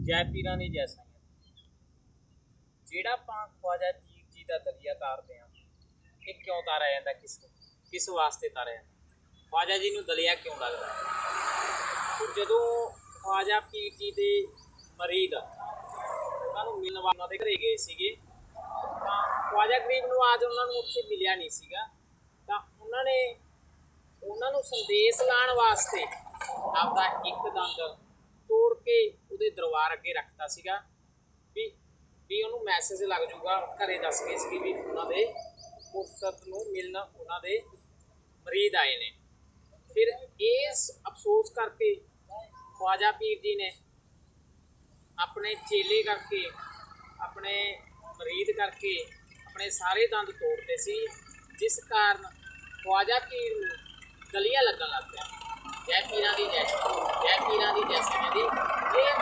ਜੈ ਪੀਰਾਂ ਦੀ ਜੈ ਸਾਈਆਂ। ਜਿਹੜਾ ਆਪਾਂ ਖਵਾਜਾ ਪੀਰ ਜੀ ਦਾ ਦਲੀਆ ਤਾਰਦੇ ਹਾਂ, ਇਹ ਕਿਉਂ ਤਾਰਿਆ ਜਾਂਦਾ? ਕਿਸ ਵਾਸਤੇ ਤਾਰਿਆ ਜਾਂਦਾ? ਖਵਾਜਾ ਜੀ ਨੂੰ ਦਲੀਆ ਕਿਉਂ ਲੱਗਦਾ? ਜਦੋਂ ਖਵਾਜਾ ਪੀਰ ਜੀ ਦੇ ਮਰੀਦ ਉਹਨਾਂ ਨੂੰ ਮਿਲਣ ਉਹਨਾਂ ਦੇ ਘਰੇ ਗਏ ਸੀਗੇ, ਤਾਂ ਖਵਾਜਾ ਗਰੀਬ ਨਵਾਜ਼ ਉਹਨਾਂ ਨੂੰ ਉੱਥੇ ਮਿਲਿਆ ਨਹੀਂ ਸੀਗਾ। ਤਾਂ ਉਹਨਾਂ ਨੂੰ ਸੰਦੇਸ਼ ਲਾਉਣ ਵਾਸਤੇ ਆਪਦਾ ਇੱਕ ਦੰਦ ਤੋੜ ਕੇ ਉਹਦੇ ਦਰਬਾਰ ਅੱਗੇ ਰੱਖਤਾ ਸੀਗਾ ਵੀ ਉਹਨੂੰ ਮੈਸੇਜ ਲੱਗ ਜੂਗਾ। ਘਰੇ ਦੱਸ ਗਏ ਸੀ ਵੀ ਉਹਨਾਂ ਦੇ ਮੁਰਸ਼ਦ ਨੂੰ ਮਿਲਣ ਉਹਨਾਂ ਦੇ ਮਰੀਦ ਆਏ ਨੇ। ਫਿਰ ਇਸ ਅਫਸੋਸ ਕਰਕੇ ਖਵਾਜਾ ਪੀਰ ਜੀ ਨੇ ਆਪਣੇ ਚੇਲੇ ਕਰਕੇ, ਆਪਣੇ ਮਰੀਦ ਕਰਕੇ ਆਪਣੇ ਸਾਰੇ ਦੰਦ ਤੋੜਦੇ ਸੀ, ਜਿਸ ਕਾਰਨ ਖਵਾਜਾ ਪੀਰ ਨੂੰ ਦਲੀਆ ਲੱਗਣ ਲੱਗ ਪਿਆ। ਜੈ ਪੀਰਾਂ ਦੀ ਜੈ, ਜੈ ਪੀਰਾਂ ਦੀ ਜੈ ਸਾਈਆਂ ਦੀ। ਇਹ